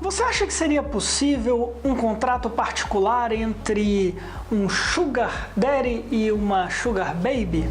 Você acha que seria possível um contrato particular entre um Sugar Daddy e uma Sugar Baby?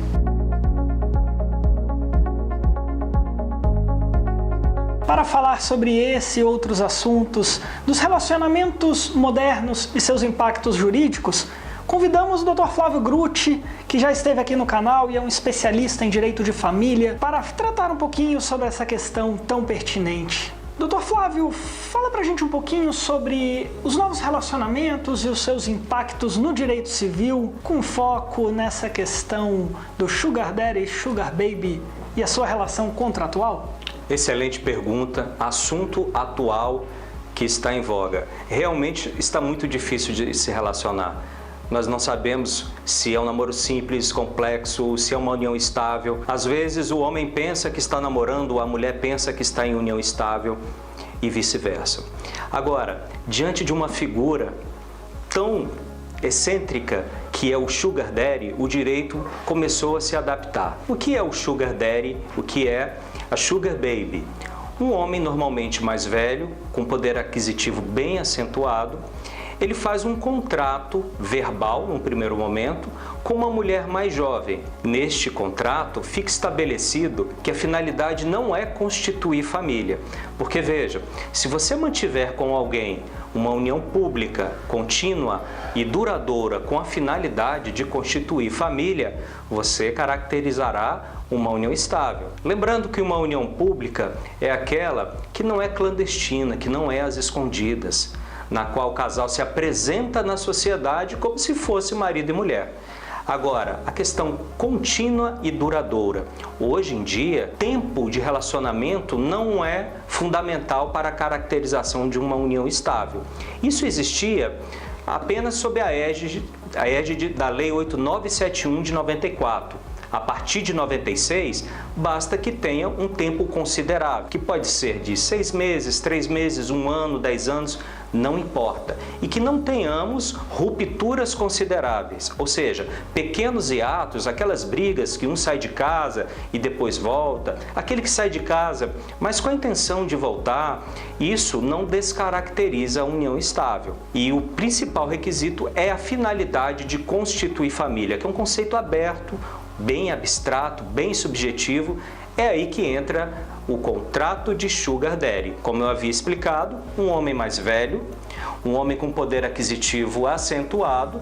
Para falar sobre esse e outros assuntos, dos relacionamentos modernos e seus impactos jurídicos, convidamos o Dr. Flávio Grutti, que já esteve aqui no canal e é um especialista em direito de família, para tratar um pouquinho sobre essa questão tão pertinente. Dr. Flávio, fala pra gente um pouquinho sobre os novos relacionamentos e os seus impactos no direito civil, com foco nessa questão do Sugar Daddy e Sugar Baby e a sua relação contratual? Excelente pergunta, assunto atual que está em voga. Realmente está muito difícil de se relacionar. Nós não sabemos se é um namoro simples, complexo, se é uma união estável. Às vezes o homem pensa que está namorando, a mulher pensa que está em união estável e vice-versa. Agora, diante de uma figura tão excêntrica que é o Sugar Daddy, o direito começou a se adaptar. O que é o Sugar Daddy? O que é a Sugar Baby? Um homem normalmente mais velho, com poder aquisitivo bem acentuado, ele faz um contrato verbal, num primeiro momento, com uma mulher mais jovem. Neste contrato, fica estabelecido que a finalidade não é constituir família. Porque, veja, se você mantiver com alguém uma união pública, contínua e duradoura com a finalidade de constituir família, você caracterizará uma união estável. Lembrando que uma união pública é aquela que não é clandestina, que não é às escondidas, na qual o casal se apresenta na sociedade como se fosse marido e mulher. Agora, a questão contínua e duradoura. Hoje em dia, tempo de relacionamento não é fundamental para a caracterização de uma união estável. Isso existia apenas sob a égide da Lei 8971 de 94. A partir de 96, basta que tenha um tempo considerável, que pode ser de 6 meses, 3 meses, 1 ano, 10 anos, não importa. E que não tenhamos rupturas consideráveis, ou seja, pequenos hiatos, aquelas brigas que um sai de casa e depois volta, aquele que sai de casa, mas com a intenção de voltar, isso não descaracteriza a união estável. E o principal requisito é a finalidade de constituir família, que é um conceito aberto, bem abstrato, bem subjetivo. É aí que entra o contrato de Sugar Daddy. Como eu havia explicado, um homem mais velho, um homem com poder aquisitivo acentuado,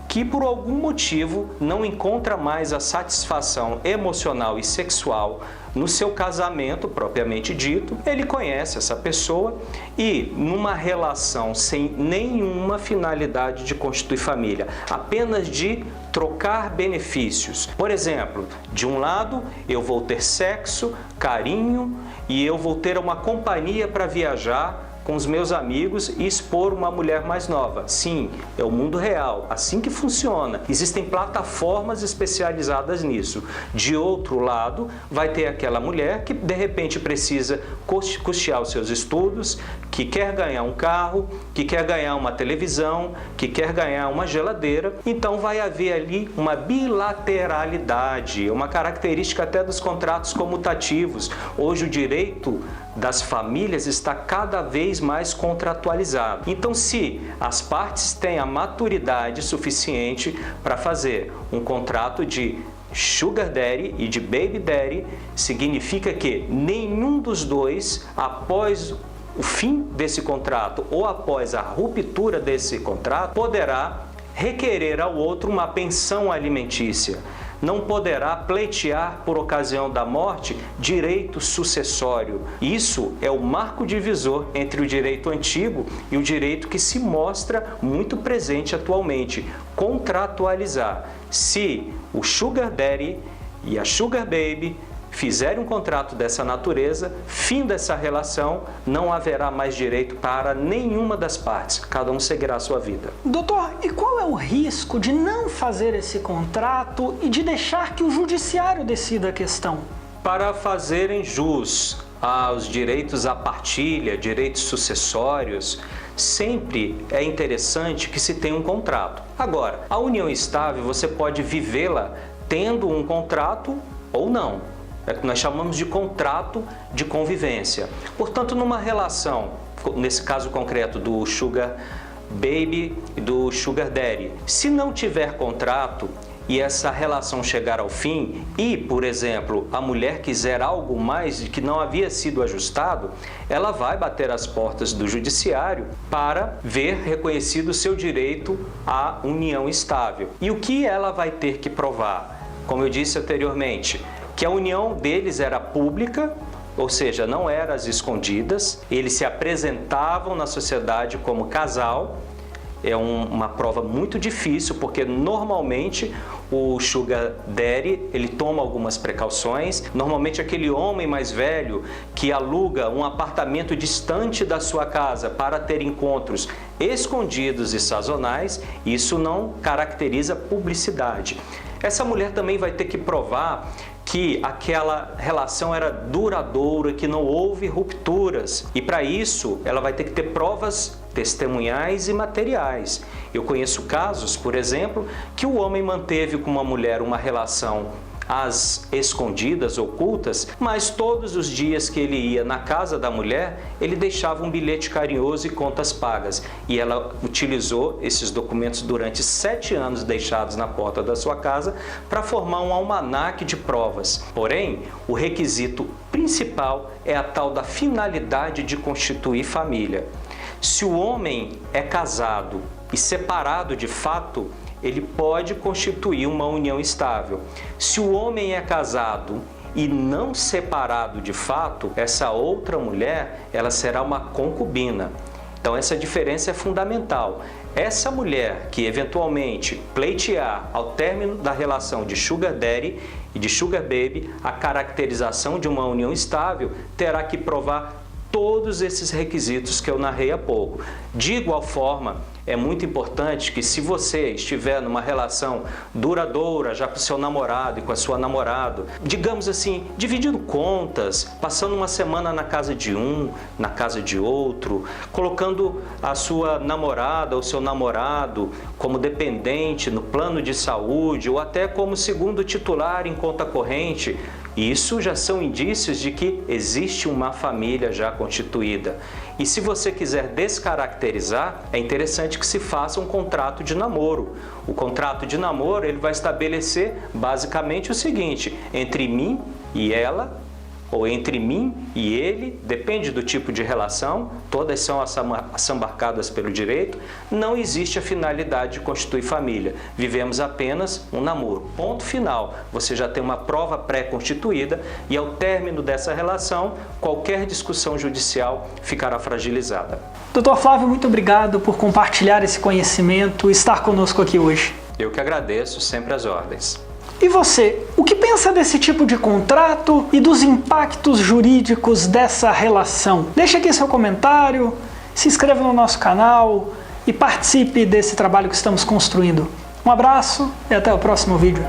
que por algum motivo não encontra mais a satisfação emocional e sexual no seu casamento propriamente dito, ele conhece essa pessoa e, numa relação sem nenhuma finalidade de constituir família, apenas de trocar benefícios. Por exemplo, de um lado eu vou ter sexo, carinho e eu vou ter uma companhia para viajar com os meus amigos e expor uma mulher mais nova. Sim, é o mundo real, assim que funciona. Existem plataformas especializadas nisso. De outro lado, vai ter aquela mulher que de repente precisa custear os seus estudos, que quer ganhar um carro, que quer ganhar uma televisão, que quer ganhar uma geladeira. Então vai haver ali uma bilateralidade, uma característica até dos contratos comutativos. Hoje o direito das famílias está cada vez mais contratualizado. Então, se as partes têm a maturidade suficiente para fazer um contrato de Sugar Daddy e de Baby Daddy, significa que nenhum dos dois, após o fim desse contrato ou após a ruptura desse contrato, poderá requerer ao outro uma pensão alimentícia. Não poderá pleitear, por ocasião da morte, direito sucessório. Isso é o marco divisor entre o direito antigo e o direito que se mostra muito presente atualmente, contratualizar. Se o Sugar Daddy e a Sugar Baby fizerem um contrato dessa natureza, fim dessa relação, não haverá mais direito para nenhuma das partes. Cada um seguirá a sua vida. Doutor, e qual é o risco de não fazer esse contrato e de deixar que o judiciário decida a questão? Para fazerem jus aos direitos à partilha, direitos sucessórios, sempre é interessante que se tenha um contrato. Agora, a união estável você pode vivê-la tendo um contrato ou não. É o que nós chamamos de contrato de convivência. Portanto, numa relação nesse caso concreto do Sugar Baby e do Sugar Daddy. Se não tiver contrato e essa relação chegar ao fim e, por exemplo, a mulher quiser algo mais que não havia sido ajustado, ela vai bater as portas do judiciário para ver reconhecido o seu direito à união estável. E o que ela vai ter que provar? Como eu disse anteriormente, que a união deles era pública, ou seja, não eram às escondidas, eles se apresentavam na sociedade como casal. É uma prova muito difícil, porque normalmente o Sugar Daddy, ele toma algumas precauções. Normalmente aquele homem mais velho que aluga um apartamento distante da sua casa para ter encontros escondidos e sazonais, isso não caracteriza publicidade. Essa mulher também vai ter que provar que aquela relação era duradoura, que não houve rupturas. E para isso, ela vai ter que ter provas testemunhais e materiais. Eu conheço casos, por exemplo, que o homem manteve com uma mulher uma relação às escondidas, ocultas, mas todos os dias que ele ia na casa da mulher, ele deixava um bilhete carinhoso e contas pagas. E ela utilizou esses documentos durante 7 anos deixados na porta da sua casa para formar um almanaque de provas. Porém, o requisito principal é a tal da finalidade de constituir família. Se o homem é casado e separado de fato, ele pode constituir uma união estável. Se o homem é casado e não separado de fato, essa outra mulher, ela será uma concubina. Então essa diferença é fundamental. Essa mulher que eventualmente pleitear ao término da relação de Sugar Daddy e de Sugar Baby a caracterização de uma união estável, terá que provar todos esses requisitos que eu narrei há pouco. De igual forma, é muito importante que, se você estiver numa relação duradoura já com o seu namorado e com a sua namorada, digamos assim, dividindo contas, passando uma semana na casa de um, na casa de outro, colocando a sua namorada ou seu namorado como dependente no plano de saúde ou até como segundo titular em conta corrente, isso já são indícios de que existe uma família já constituída. E se você quiser descaracterizar, é interessante que se faça um contrato de namoro. O contrato de namoro, ele vai estabelecer basicamente o seguinte: entre mim e ela, ou entre mim e ele, depende do tipo de relação, todas são assambarcadas pelo direito, não existe a finalidade de constituir família. Vivemos apenas um namoro. Ponto final. Você já tem uma prova pré-constituída e, ao término dessa relação, qualquer discussão judicial ficará fragilizada. Dr. Flávio, muito obrigado por compartilhar esse conhecimento e estar conosco aqui hoje. Eu que agradeço, sempre às ordens. E você, o que pensa desse tipo de contrato e dos impactos jurídicos dessa relação? Deixe aqui seu comentário, se inscreva no nosso canal e participe desse trabalho que estamos construindo. Um abraço e até o próximo vídeo.